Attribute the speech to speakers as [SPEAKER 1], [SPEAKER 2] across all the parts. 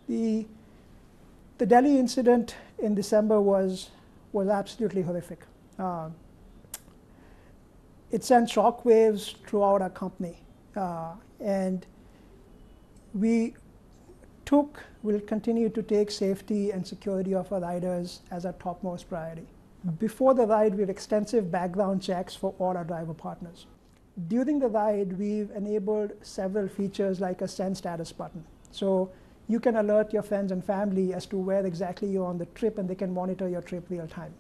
[SPEAKER 1] The Delhi incident in December was absolutely horrific. It sent shockwaves throughout our company, and we will continue to take safety and security of our riders as our topmost priority. Before the ride, we have extensive background checks for all our driver partners. During the ride, we've enabled several features like a send status button. So you can alert your friends and family as to where exactly you're on the trip, and they can monitor your trip real time.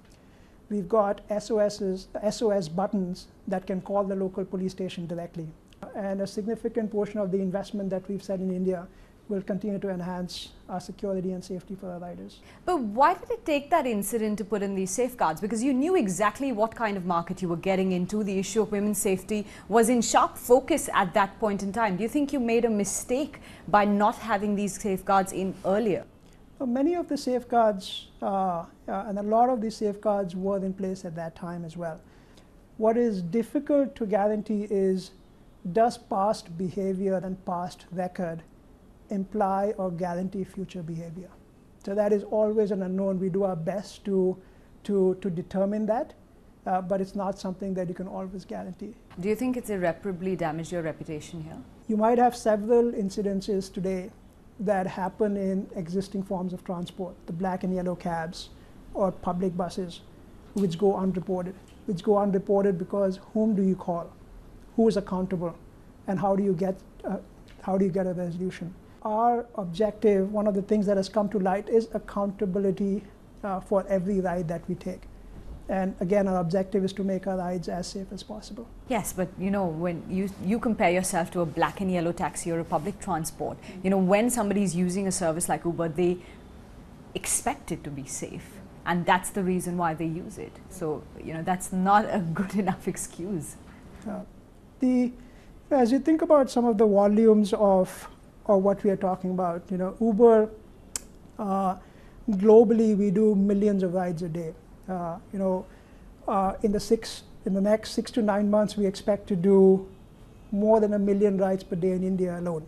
[SPEAKER 1] We've got SOS buttons that can call the local police station directly. And a significant portion of the investment that we've set in India will continue to enhance our security and safety for our riders.
[SPEAKER 2] But why did it take that incident to put in these safeguards? Because you knew exactly what kind of market you were getting into. The issue of women's safety was in sharp focus at that point in time. Do you think you made a mistake by not having these safeguards in earlier?
[SPEAKER 1] Many of the safeguards and a lot of these safeguards were in place at that time as well. What is difficult to guarantee is, does past behavior and past record imply or guarantee future behavior? So that is always an unknown. We do our best to determine that, but it's not something that you can always guarantee.
[SPEAKER 2] Do you think it's irreparably damaged your reputation here?
[SPEAKER 1] You might have several incidences today that happen in existing forms of transport, the black and yellow cabs or public buses, which go unreported. Because whom do you call? Who is accountable? And how do you get a resolution? Our objective, one of the things that has come to light, is accountability for every ride that we take. And again, our objective is to make our rides as safe as possible.
[SPEAKER 2] Yes, but you know, when you compare yourself to a black and yellow taxi or a public transport, you know, when somebody's using a service like Uber, they expect it to be safe. And that's the reason why they use it. So, you know, that's not a good enough excuse.
[SPEAKER 1] As you think about some of the volumes of what we are talking about, you know, Uber, globally we do millions of rides a day. In the next 6 to 9 months, we expect to do more than 1 million rides per day in India alone.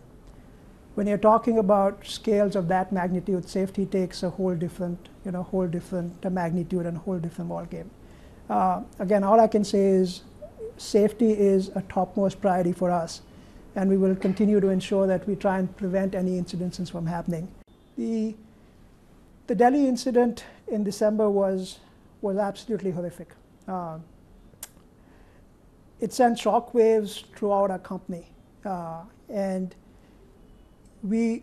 [SPEAKER 1] When you're talking about scales of that magnitude, safety takes a whole different magnitude and a whole different ballgame. Again, all I can say is safety is a topmost priority for us, and we will continue to ensure that we try and prevent any incidences from happening. The Delhi incident in December was absolutely horrific. It sent shockwaves throughout our company, and we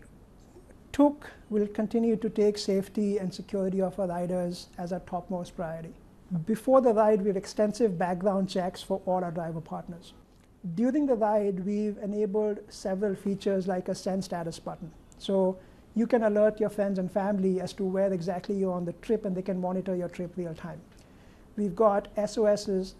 [SPEAKER 1] will continue to take safety and security of our riders as our topmost priority. Before the ride, we have extensive background checks for all our driver partners. During the ride, we've enabled several features like a send status button. So you can alert your friends and family as to where exactly you're on the trip, and they can monitor your trip real time. We've got SOS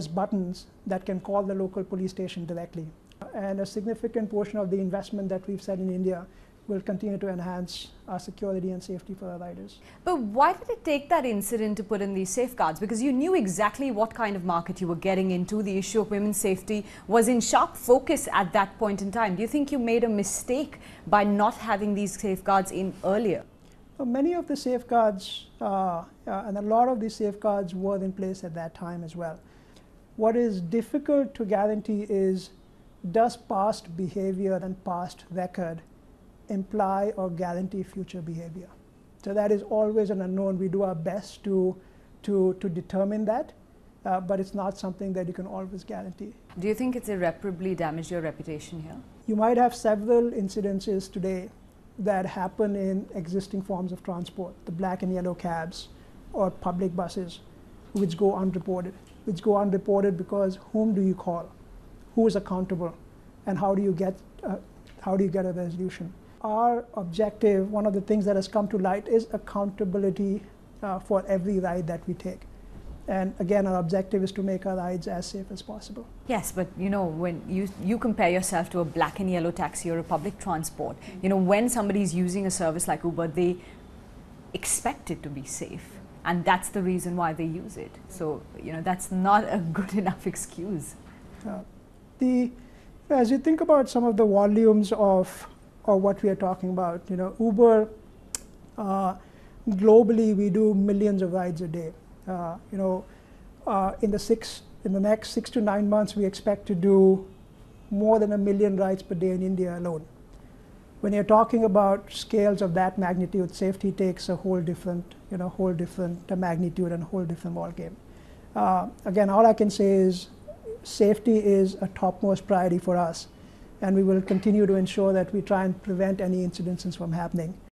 [SPEAKER 1] buttons that can call the local police station directly. And a significant portion of the investment that we've set in India will continue to enhance our security and safety for our riders.
[SPEAKER 2] But why did it take that incident to put in these safeguards? Because you knew exactly what kind of market you were getting into. The issue of women's safety was in sharp focus at that point in time. Do you think you made a mistake by not having these safeguards in earlier?
[SPEAKER 1] Many of the safeguards and a lot of these safeguards were in place at that time as well. What is difficult to guarantee is, does past behavior and past record imply or guarantee future behavior? So that is always an unknown. We do our best to determine that, but it's not something that you can always guarantee.
[SPEAKER 2] Do you think it's irreparably damaged your reputation here?
[SPEAKER 1] You might have several incidences today that happen in existing forms of transport, the black and yellow cabs or public buses, which go unreported. Because whom do you call? Who is accountable? And how do you get a resolution? Our objective, one of the things that has come to light, is accountability for every ride that we take. And again, our objective is to make our rides as safe as possible.
[SPEAKER 2] Yes, but you know, when you compare yourself to a black and yellow taxi or a public transport, you know, when somebody's using a service like Uber, they expect it to be safe. And that's the reason why they use it. So, you know, that's not a good enough excuse.
[SPEAKER 1] As you think about some of the volumes of of what we are talking about. You know, Uber, globally, we do millions of rides a day. You know, in the next 6 to 9 months, we expect to do more than 1 million rides per day in India alone. When you're talking about scales of that magnitude, safety takes a whole different, magnitude and a whole different ballgame. Again, all I can say is safety is a topmost priority for us, and we will continue to ensure that we try and prevent any incidences from happening.